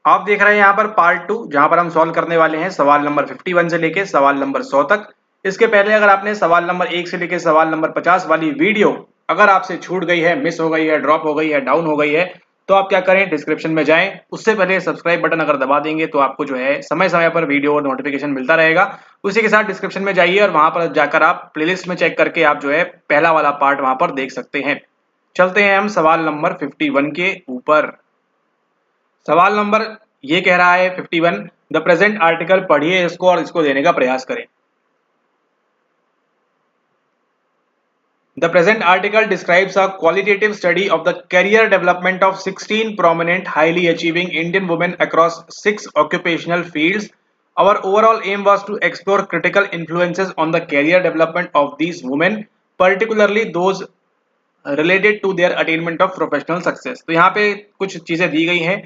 आप देख रहे हैं यहाँ पर पार्ट 2, जहां पर हम सॉल्व करने वाले हैं सवाल नंबर 51 से लेके सवाल नंबर 100 तक। इसके पहले अगर आपने सवाल नंबर 1 से लेके सवाल नंबर 50 वाली वीडियो अगर आपसे छूट गई है, मिस हो गई है, ड्रॉप हो गई है, डाउन हो गई है, तो आप क्या करें, डिस्क्रिप्शन में जाएं। उससे पहले सब्सक्राइब बटन अगर दबा देंगे तो आपको जो है समय समय पर वीडियो और नोटिफिकेशन मिलता रहेगा। उसी के साथ डिस्क्रिप्शन में जाइए और वहां पर जाकर आप प्लेलिस्ट में चेक करके आप जो है पहला वाला पार्ट वहां पर देख सकते हैं। चलते हैं हम सवाल नंबर 51 के ऊपर। सवाल नंबर ये कह रहा है 51, द प्रेजेंट आर्टिकल पढ़िए इसको और इसको देने का प्रयास करें। The present article describes a qualitative study of the career development of 16 prominent, highly achieving Indian women across 6 occupational fields. Our overall aim was to explore critical influences on the career development of these women, particularly those related to their attainment of professional success। तो यहाँ पे कुछ चीजें दी गई हैं,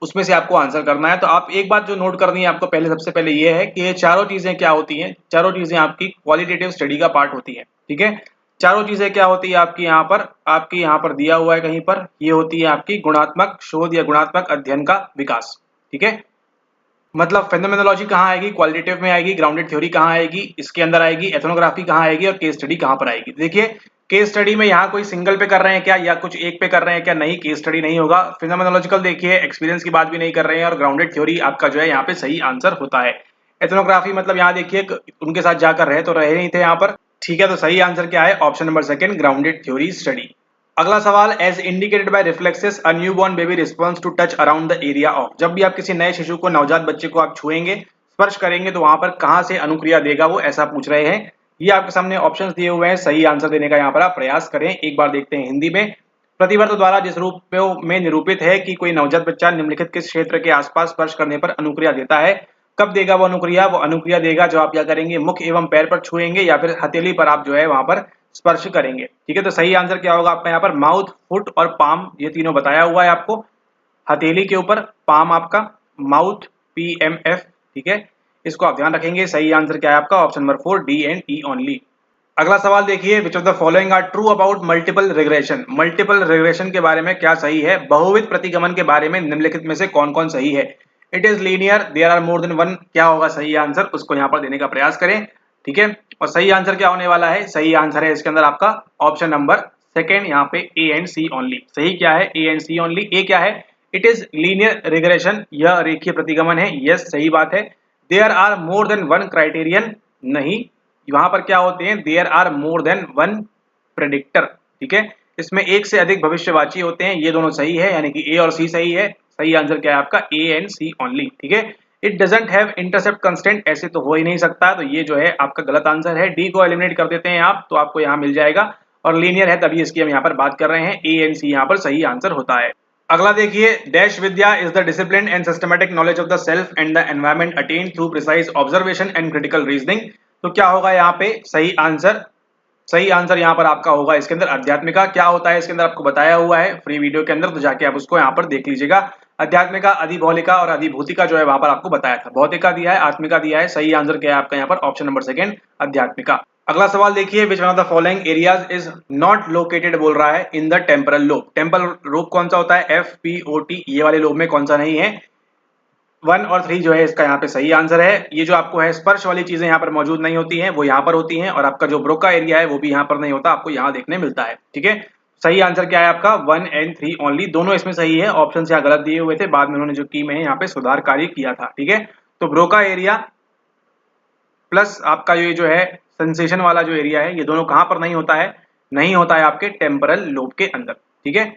उसमें से आपको आंसर करना है। तो आप एक बात जो नोट करनी है आपको पहले, सबसे पहले ये है कि ये चारों चीजें क्या होती हैं। चारों चीजें आपकी क्वालिटेटिव स्टडी का पार्ट होती है, ठीक है। चारों चीजें क्या होती है आपकी यहाँ पर दिया हुआ है कहीं पर, ये होती है आपकी गुणात्मक शोध या गुणात्मक अध्ययन का विकास, ठीक है। मतलब फेनोमेनोलॉजी कहाँ आएगी, क्वालिटेटिव में आएगी, ग्राउंडेड थ्योरी कहाँ आएगी, इसके अंदर आएगी, एथनोग्राफी कहाँ आएगी और केस स्टडी कहाँ पर आएगी। देखिए केस स्टडी में यहाँ कोई सिंगल पे कर रहे हैं क्या, या कुछ एक पे कर रहे हैं क्या, नहीं, केस स्टडी नहीं होगा। फिनोमेनोलॉजिकल देखिए एक्सपीरियंस की बात भी नहीं कर रहे हैं, और ग्राउंडेड थ्योरी आपका जो है यहाँ पे सही आंसर होता है। एथनोग्राफी मतलब यहाँ देखिए उनके साथ जाकर रहे तो रहे नहीं थे यहाँ पर, ठीक है। तो सही आंसर क्या है, option number second, grounded theory study. अगला सवाल, as indicated by reflexes a newborn baby response to touch around the area of. जब भी आप किसी नए शिशु को, नवजात बच्चे को आप छुएंगे, स्पर्श करेंगे, तो वहां पर कहां से अनुक्रिया देगा वो, ऐसा पूछ रहे हैं। ये आपके सामने ऑप्शंस दिए हुए हैं, सही आंसर देने का यहाँ पर आप प्रयास करें। एक बार देखते हैं हिंदी में। प्रतिवर्त द्वारा जिस रूप में निरूपित है कि कोई नवजात बच्चा निम्नलिखित किस क्षेत्र के आसपास स्पर्श करने पर अनुक्रिया देता है, कब देगा वो अनुक्रिया। वो अनुक्रिया देगा जो आप क्या करेंगे, मुख एवं पैर पर छुएंगे या फिर हथेली पर आप जो है वहां पर स्पर्श करेंगे, ठीक है। तो सही आंसर क्या होगा आपका यहाँ पर, माउथ, फुट और पाम, ये तीनों बताया हुआ है आपको। हथेली के ऊपर, पाम आपका, माउथ, PMF, ठीक है। इसको आप ध्यान रखेंगे। सही आंसर क्या है आपका, option number 4, D and E only. अगला सवाल देखिए, which of the following are true about multiple regression. Multiple regression के बारे में क्या सही है, बहुविध प्रतिगमन के बारे में निम्नलिखित में से कौन कौन सही है। It is linear, there are more than one, क्या होगा सही आंसर, उसको यहाँ पर देने का प्रयास करें, ठीक है। और सही आंसर क्या होने वाला है, सही आंसर है इसके अंदर आपका ऑप्शन नंबर सेकेंड, यहाँ पे A and C ओनली। सही क्या है, A and C ओनली। ए क्या है, इट इज लीनियर रिग्रेशन, यह रेखीय प्रतिगमन है, यस सही बात है। There are more than one criterion, नहीं, वहां पर क्या होते हैं, there are more than one predictor, ठीक है। इसमें एक से अधिक भविष्यवाची होते हैं, ये दोनों सही है, यानी कि ए और सी सही है। सही आंसर क्या है आपका, ए एंड सी ओनली, ठीक है। It doesn't have intercept constant, ऐसे तो हो ही नहीं सकता, तो ये जो है आपका गलत आंसर है। डी को एलिमिनेट कर देते हैं आप, तो आपको यहाँ मिल जाएगा। और लीनियर है तभी इसकी हम यहाँ पर बात कर रहे हैं, ए एंड सी यहाँ पर सही आंसर होता है। अगला देखिए, dash Vidya is the discipline and systematic knowledge of the self and the environment attend through precise observation and critical reasoning. तो क्या होगा यहाँ पे सही आंसर, सही आंसर यहाँ पर आपका होगा इसके अंदर अध्यात्मिका। क्या होता है इसके अंदर आपको बताया हुआ है फ्री वीडियो के अंदर, तो जाके आप उसको यहाँ पर देख लीजिएगा। अध्यात्मिका, अधिभौतिका और अधिभूतिका जो है वहां पर आपको बताया था। भौतिका दिया है, आत्मिका दिया है, सही आंसर क्या है आपका यहाँ पर ऑप्शन नंबर सेकंड, अध्यात्मिका। अगला सवाल देखिए, which one of the following areas is not located, बोल रहा है in the temporal lobe. Temporal lobe कौन सा होता है, FPOT, ये वाले लोब में कौन सा नहीं है। 1 और 3 जो है इसका यहाँ पे सही आंसर है। ये जो आपको है स्पर्श वाली चीजें यहाँ पर मौजूद नहीं होती हैं, वो यहाँ पर होती हैं, और आपका जो ब्रोका एरिया है वो भी यहाँ पर नहीं होता, आपको यहाँ देखने मिलता है, ठीक है। सही आंसर क्या है आपका, 1 and 3 ओनली, दोनों इसमें सही है। ऑप्शन यहाँ गलत दिए हुए थे, बाद में उन्होंने जो की में यहाँ पे सुधार कार्य किया था, ठीक है। तो ब्रोका एरिया प्लस आपका ये जो है सेंसेशन वाला जो एरिया है, ये दोनों कहाँ पर नहीं होता है, नहीं होता है आपके टेम्परल लोब के अंदर, ठीक है,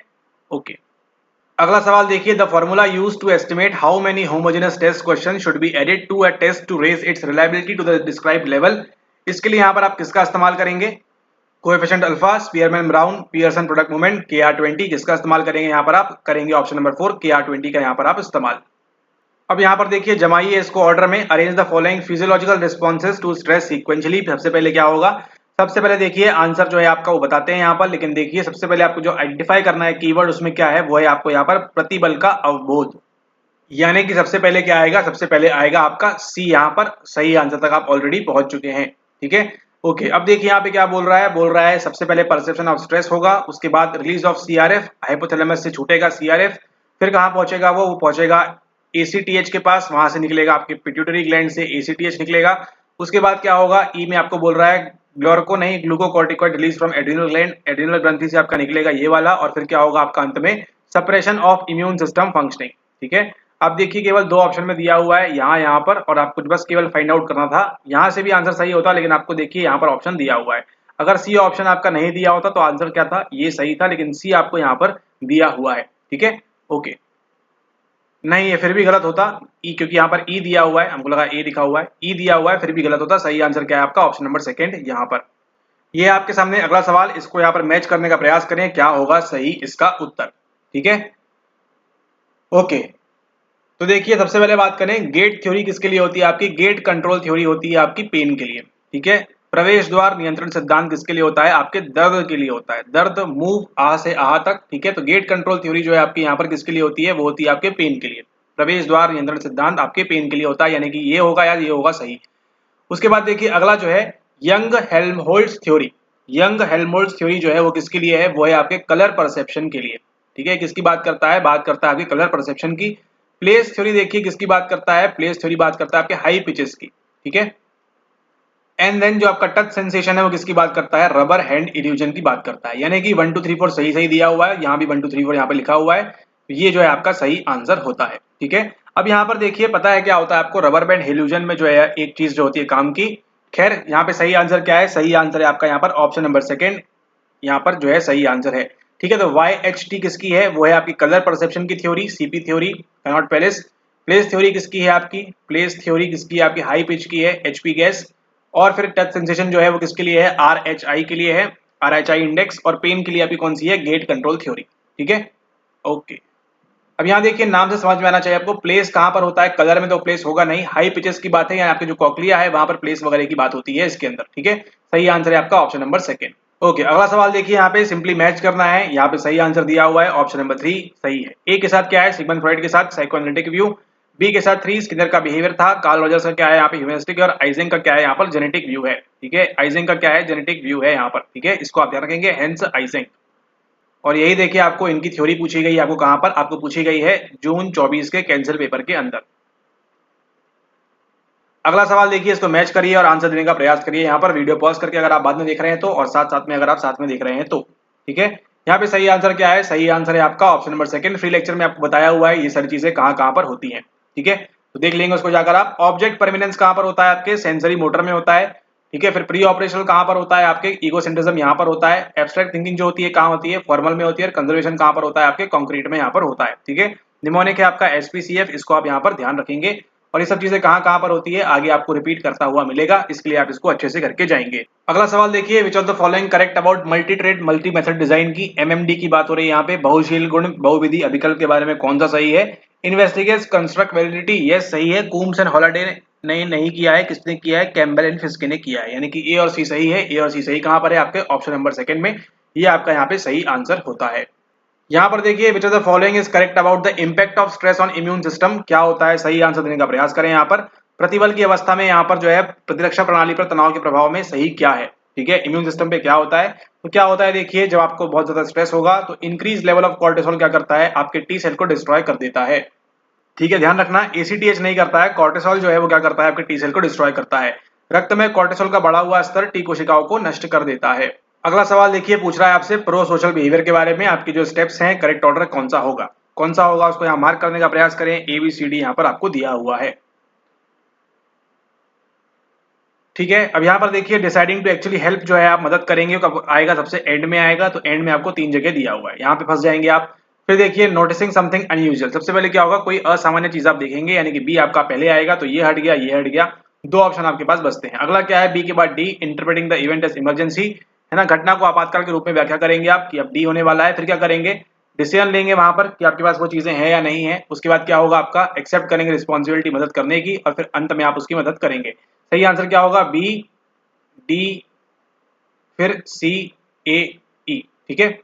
ओके। अगला सवाल देखिए, the formula used to estimate how many homogeneous test question should be added to a test to raise its reliability to the described level. इसके लिए यहाँ पर आप किसका इस्तेमाल करेंगे, coefficient alpha, Spearman Brown, Pearson product moment, KR20, किसका इस्तेमाल करेंगे यहाँ पर आप करेंगे ऑप्शन नंबर 4, KR20 का यहाँ पर आप इस्तेमाल। अब यहाँ पर देखिए जमाइए इसको ऑर्डर में, arrange the following physiological responses to stress sequentially. सबसे पहले क्या होगा, सबसे पहले देखिए आंसर जो है आपका वो बताते हैं यहाँ पर, लेकिन देखिए सबसे पहले आपको जो आइडेंटिफाई करना है कीवर्ड, उसमें क्या है, वो है आपको यहाँ पर प्रतिबल का अवबोध। यानी कि सबसे पहले क्या आएगा, सबसे पहले आएगा आपका सी, यहाँ पर सही आंसर तक आप ऑलरेडी पहुंच चुके हैं, ठीक है, ओके। अब देखिए यहाँ पे क्या बोल रहा है सबसे पहले परसेप्शन ऑफ स्ट्रेस होगा, उसके बाद रिलीज ऑफ CRF, हाइपोथैलेमस से छूटेगा CRF, फिर कहाँ पहुंचेगा वो पहुंचेगा ACTH के पास, वहां से निकलेगा आपके पिट्यूटरी ग्लैंड से ACTH निकलेगा। उसके बाद क्या होगा, ई में आपको बोल रहा है ग्लोको नहीं glucocorticoid release from adrenal gland, adrenal ग्रंथि से आपका निकलेगा ये वाला, और फिर क्या होगा आपका अंत में suppression of immune system functioning. ठीक है, अब देखिए केवल दो ऑप्शन में दिया हुआ है, यहाँ पर, और आपको बस केवल फाइंड आउट करना था। यहाँ से भी आंसर सही होता, लेकिन आपको देखिए यहाँ पर ऑप्शन दिया हुआ है। अगर सी ऑप्शन आपका नहीं दिया होता तो आंसर क्या था, ये सही था, लेकिन सी आपको यहाँ पर दिया हुआ है। ठीक है, ओके, नहीं ये फिर भी गलत होता, ई, क्योंकि यहाँ पर ई दिया हुआ है, हमको लगा ए लिखा हुआ है, ई दिया हुआ है, फिर भी गलत होता। सही आंसर क्या है आपका, ऑप्शन नंबर सेकंड यहाँ पर। ये आपके सामने अगला सवाल, इसको यहाँ पर मैच करने का प्रयास करें, क्या होगा सही इसका उत्तर। ठीक है, ओके, तो देखिए सबसे पहले बात करें गेट थ्योरी किसके लिए होती है आपकी, गेट कंट्रोल थ्योरी होती है आपकी पेन के लिए। ठीक है, प्रवेश द्वार नियंत्रण सिद्धांत किसके लिए होता है, आपके दर्द के लिए होता है, दर्द मूव आ से आ तक। ठीक है, तो गेट कंट्रोल थ्योरी जो है आपकी यहाँ पर किसके लिए होती है, वो होती है आपके पेन के लिए। प्रवेश द्वार नियंत्रण सिद्धांत आपके पेन के लिए होता है, यानी कि ये होगा यार, ये होगा सही। उसके बाद देखिए अगला जो है young Helmholtz theory, young Helmholtz theory जो है वो किसके लिए है, वो है आपके कलर परसेप्शन के लिए। ठीक है, किसकी बात करता है, बात करता है आपके कलर परसेप्शन की। प्लेस थ्योरी देखिए किसकी बात करता है, प्लेस थ्योरी बात करता है आपके हाई पिचेस की। ठीक है, एंड देन जो आपका टच सेंसेशन है वो किसकी बात करता है, रबर हैंड इल्यूजन की बात करता है। यानी कि 1 2 3 4 सही सही दिया हुआ है, यहाँ भी 1 2 3 4 यहाँ पे लिखा हुआ है, तो ये जो है आपका सही आंसर होता है। ठीक है, अब यहाँ पर देखिए पता है क्या होता है आपको, रबर बैंड इल्यूजन में जो है एक चीज जो होती है काम की। खैर यहाँ पे सही आंसर क्या है, सही आंसर है आपका यहाँ पर ऑप्शन नंबर सेकेंड, यहाँ पर जो है सही आंसर है। ठीक है, तो YHT किसकी है, वो है आपकी कलर परसेप्शन की theory, CP theory, cannot palace. Place theory किसकी है आपकी, प्लेस थ्योरी किसकी है आपकी, हाई पिच की है, HP गैस। और फिर टच सेंसेशन जो है वो किसके लिए है, RHI के लिए है, RHI इंडेक्स। और पेन के लिए आपकी कौन सी है, गेट कंट्रोल थ्योरी। ठीक है, ओके, अब यहाँ देखिए नाम से समझ में आना चाहिए आपको, प्लेस कहाँ पर होता है, कलर में तो प्लेस होगा नहीं, हाई पिचेस की बात है, या आपके जो कॉकलिया है वहां पर प्लेस वगैरह की बात होती है इसके अंदर। ठीक है, सही आंसर है आपका ऑप्शन नंबर सेकंड। ओके, अगला सवाल देखिए, यहाँ पे सिंपली मैच करना है, यहाँ पे सही आंसर दिया हुआ है ऑप्शन नंबर 3 सही है। ए के साथ क्या है, सिगमंड फ्रॉइड के साथ साइकोएनालिटिक व्यू। बी के साथ 3 स्किनर का बिहेवियर था। कार्ल रॉजर्स का क्या है यहाँ पे, ह्यूमनिस्टिक। और आइजेंग का क्या है यहाँ पर, जेनेटिक व्यू है। ठीक है, आइजेंग का क्या है, जेनेटिक व्यू है यहाँ पर। ठीक है, इसको आप ध्यान रखेंगे, हेंस आइजेंग। और यही देखिए आपको इनकी थ्योरी पूछी गई, आपको कहां पर, आपको पूछी गई है जून 24 के कैंसिल पेपर के अंदर। अगला सवाल देखिए, इसको मैच करिए और आंसर देने का प्रयास करिए। यहाँ पर वीडियो पॉज करके अगर आप बाद में देख रहे हैं तो, और साथ साथ में अगर आप साथ में देख रहे हैं तो। ठीक है, यहाँ पे सही आंसर क्या है, सही आंसर है आपका option number second. Free lecture में आपको बताया हुआ है ये सारी चीजें कहाँ कहाँ पर होती हैं। ठीक है, तो देख लेंगे उसको जाकर आप। ऑब्जेक्ट परमिनेंस कहाँ पर होता है आपके, सेंसरी मोटर में होता है। ठीक है, फिर प्री ऑपरेशनल कहाँ पर होता है आपके, ईगोसेंट्रिज्म यहाँ पर होता है। एब्स्ट्रैक्ट थिंकिंग जो होती है कहाँ होती है, फॉर्मल में होती है। और कंजर्वेशन कहाँ पर होता है आपके, कॉन्क्रीट में यहाँ पर होता है। ठीक है, निमोनिक है आपका SPCF, इसको आप यहाँ पर ध्यान रखेंगे। और ये सब चीजें कहाँ कहाँ पर होती है आगे आपको रिपीट करता हुआ मिलेगा, इसके लिए आप इसको अच्छे से करके जाएंगे। अगला सवाल देखिए, which of the following correct about multi trade multi method design की, MMD की बात हो रही है यहाँ पे। बहुशील गुण बहुविधि अभिकल्प के बारे में कौन सा सही है, इन्वेस्टिगेट्स कंस्ट्रक्ट वैलिडिटी, यस सही है। कूम्स एंड हॉलिडे ने नहीं किया है, किसने किया है, कैम्बेल एंड फिस्के ने किया है। यानी कि ए और सी सही है, ए और सी सही कहां पर है आपके ऑप्शन नंबर सेकंड में, ये आपका यहाँ पे सही आंसर होता है। यहाँ पर देखिए, which of the following is correct about the impact of stress on immune system, क्या होता है, सही आंसर देने का प्रयास करें। यहाँ पर प्रतिबल की अवस्था में यहाँ पर जो है प्रतिरक्षा प्रणाली पर तनाव के प्रभाव में सही क्या है। ठीक है, इम्यून सिस्टम पे क्या होता है, तो क्या होता है देखिए, जब आपको बहुत ज्यादा स्ट्रेस होगा तो इंक्रीज लेवल ऑफ कॉर्टिसोल क्या करता है, आपके टी सेल को डिस्ट्रॉय कर देता है। ठीक है, ध्यान रखना, ACTH नहीं करता है, कॉर्टिसोल जो है वो क्या करता है, आपके टी सेल को डिस्ट्रॉय करता है। रक्त में कॉर्टिसोल का बढ़ा हुआ स्तर टी कोशिकाओं को नष्ट कर देता है। अगला सवाल देखिए, पूछ रहा है आपसे प्रो सोशल बिहेवियर के बारे में, आपकी जो स्टेप्स हैं करेक्ट ऑर्डर कौन सा होगा, कौन सा होगा उसको यहाँ मार्क करने का प्रयास करें। ABCD यहाँ पर आपको दिया हुआ है। ठीक है, अब यहाँ पर देखिए डिसाइडिंग टू एक्चुअली हेल्प जो है आप मदद करेंगे, कब आएगा, सबसे एंड में आएगा, तो एंड में आपको 3 जगह दिया हुआ है, यहाँ पे फंस जाएंगे आप। फिर देखिए नोटिसिंग समथिंग अनयूजुअल, सबसे पहले क्या होगा, कोई असामान्य चीज आप देखेंगे, यानी कि बी आपका पहले आएगा, तो ये हट गया, ये हट गया, 2 ऑप्शन आपके पास बचते हैं। अगला क्या है, बी के बाद D, interpreting the event as emergency, है ना, घटना को आपातकाल के रूप में व्याख्या करेंगे आप कि अब डी होने वाला है। फिर क्या करेंगे, डिसीजन लेंगे वहां पर कि आपके पास वो चीजें हैं या नहीं है। उसके बाद क्या होगा आपका, एक्सेप्ट करेंगे रिस्पॉन्सिबिलिटी मदद करने की, और फिर अंत में आप उसकी मदद करेंगे। सही आंसर क्या होगा, बी, डी, फिर CAE। ठीक है,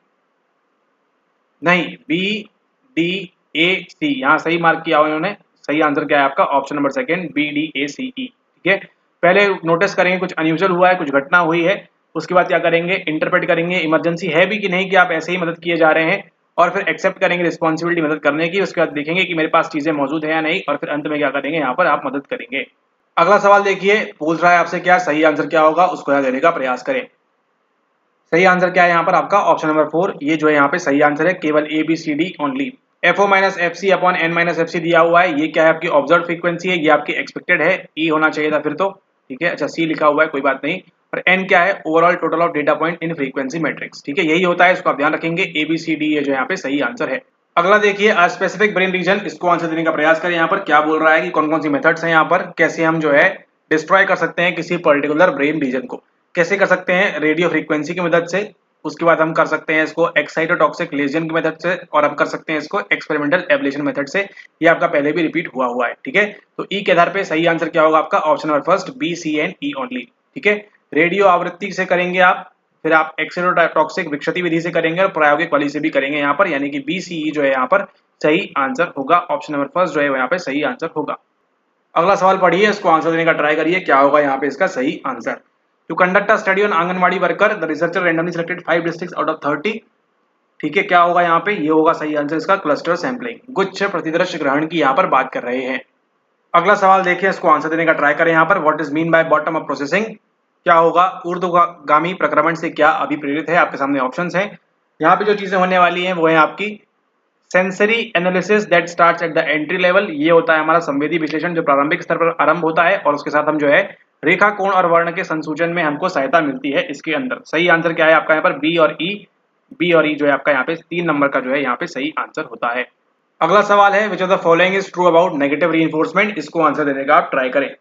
नहीं, BDAC यहाँ सही मार्क किया हुआ इन्होंने। सही आंसर क्या है आपका ऑप्शन नंबर सेकंड, BDACE। ठीक है, पहले नोटिस करेंगे कुछ अनयूजुअल हुआ है, कुछ घटना हुई है, उसके बाद क्या करेंगे, इंटरप्रेट करेंगे इमरजेंसी है भी कि नहीं, कि आप ऐसे ही मदद किए जा रहे हैं, और फिर एक्सेप्ट करेंगे रिस्पॉन्सिबिलिटी मदद करने की। उसके बाद देखेंगे कि मेरे पास चीजें मौजूद है या नहीं, और फिर अंत में क्या करेंगे, यहाँ पर आप मदद करेंगे। अगला सवाल देखिए, पूछ रहा है आपसे क्या सही आंसर क्या होगा, उसको यहाँ देने का प्रयास करें। सही आंसर क्या है यहाँ पर आपका ऑप्शन नंबर 4, ये जो है यहाँ पे सही आंसर है, केवल A B C D only. F O minus F C upon N minus F C दिया हुआ है, ये क्या है आपकी ऑब्जर्व फ्रीक्वेंसी है, ये आपकी एक्सपेक्टेड है, ई होना चाहिए था फिर तो, ठीक है। अच्छा सी लिखा हुआ है, कोई बात नहीं। और एन क्या है, overall total of data point in frequency matrix, ठीक है, यही होता है, इसको आप ध्यान रखेंगे। ए बी सी डी ये जो यहाँ पे सही आंसर है। अगला देखिए, स्पेसिफिक ब्रेन रीजन, इसको आंसर देने का प्रयास करें। यहाँ पर क्या बोल रहा है कि कौन कौन सी मेथड्स हैं यहाँ पर, कैसे हम जो है डिस्ट्रॉय कर सकते हैं किसी पर्टिकुलर ब्रेन रीजन को। कैसे कर सकते हैं, रेडियो फ्रीक्वेंसी की मदद से, उसके बाद हम कर सकते हैं इसको एक्साइटोटॉक्सिक लेजन की मेथड से, और हम कर सकते हैं इसको एक्सपेरिमेंटल एब्लेशन मेथड से। ये आपका पहले भी रिपीट हुआ है, ठीक है। तो ई के आधार पे सही आंसर क्या होगा आपका option number first, B C and E only, ठीक है। रेडियो आवृत्ति से करेंगे आप, फिर आप एक्साइटोटॉक्सिक विक्षति विधि से करेंगे, और प्रायोगिक वाली से भी करेंगे यहाँ पर, यानी कि बी सी ई जो है यहाँ पर सही आंसर होगा। ऑप्शन नंबर फर्स्ट जो है यहाँ पे सही आंसर होगा। अगला सवाल पढ़िए, इसको आंसर देने का ट्राई करिए, क्या होगा यहाँ पे इसका सही answer. To conduct a study on anganwadi worker, the researcher randomly selected 5 districts out of 30, ठीक है। क्या होगा यहाँ पे, ये होगा सही आंसर इसका क्लस्टर सैंपलिंग, गुच्छ प्रतिदर्श ग्रहण की यहाँ पर बात कर रहे हैं। अगला सवाल देखिए, इसको आंसर देने का ट्राई करें यहाँ पर। What is mean by bottom up processing, क्या होगा, ऊर्ध्वगामी प्रक्रमण से क्या अभिप्रेरित है। आपके सामने ऑप्शंस हैं, यहाँ पे जो चीजें होने वाली हैं वो है आपकी sensory analysis that starts at the entry level, ये होता है हमारा संवेदी विश्लेषण जो प्रारंभिक स्तर पर आरंभ होता है, और उसके साथ हम जो है रेखा, कोण और वर्ण के संसूचन में हमको सहायता मिलती है इसके अंदर। सही आंसर क्या है आपका यहाँ पर, बी और ई। बी और ई जो है आपका यहाँ पे 3 नंबर का जो है यहाँ पे सही आंसर होता है। अगला सवाल है, विच of the following is true about negative reinforcement, इसको आंसर देने का आप ट्राई करें।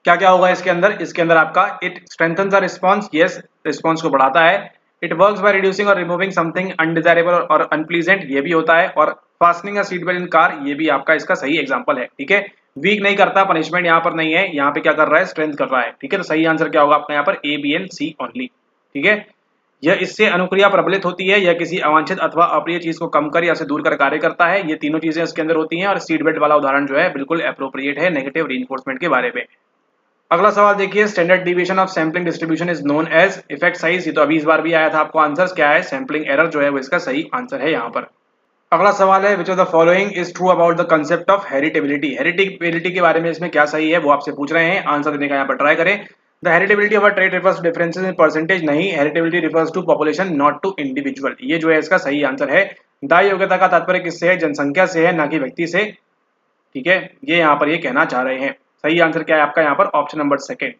क्या क्या होगा इसके अंदर, इसके अंदर आपका it strengthens the response, yes response को बढ़ाता है। इट वर्क्स बाय रिड्यूसिंग और रिमूविंग समथिंग अनडिजायरेबल और अनप्लीजेंट, ये भी होता है। और fastening a seat belt in car, ये भी आपका इसका सही एग्जांपल है, ठीक है। वीक नहीं करता, पनिशमेंट यहाँ पर नहीं है, यहाँ पे क्या कर रहा है, स्ट्रेंथ कर रहा है, ठीक है। तो सही आंसर क्या होगा आपका यहाँ पर, A B and C only, ठीक है। यह इससे अनुक्रिया प्रबलित होती है, यह किसी अवांछित अथवा अप्रिय चीज को कम कर या से दूर कर कार्य करता है, ये तीनों चीजें इसके अंदर होती हैं। और सीट बेल्ट वाला उदाहरण जो है बिल्कुल एप्रोप्रिएट है नेगेटिव रीइंफोर्समेंट के बारे में। अगला सवाल देखिए, standard division of sampling distribution is known as effect size, ये तो अभी इस बार भी आया था आपको आंसर, क्या है, सैम्पलिंग एरर जो है वो इसका सही आंसर है यहाँ पर। अगला सवाल है, विच of the following is true about the concept of heritability, heritability के बारे में इसमें क्या सही है वो आपसे पूछ रहे हैं, आंसर देने का यहाँ पर ट्राई करें। The heritability of a trait refers to differences in percentage, नहीं, heritability refers to population not to individual, ये जो है इसका सही आंसर है। दायी योग्यता का तात्पर्य किससे है, जनसंख्या से है, ना कि व्यक्ति से, ठीक है, ये यहाँ पर ये कहना चाह रहे हैं। सही आंसर क्या है आपका यहाँ पर ऑप्शन नंबर सेकेंड।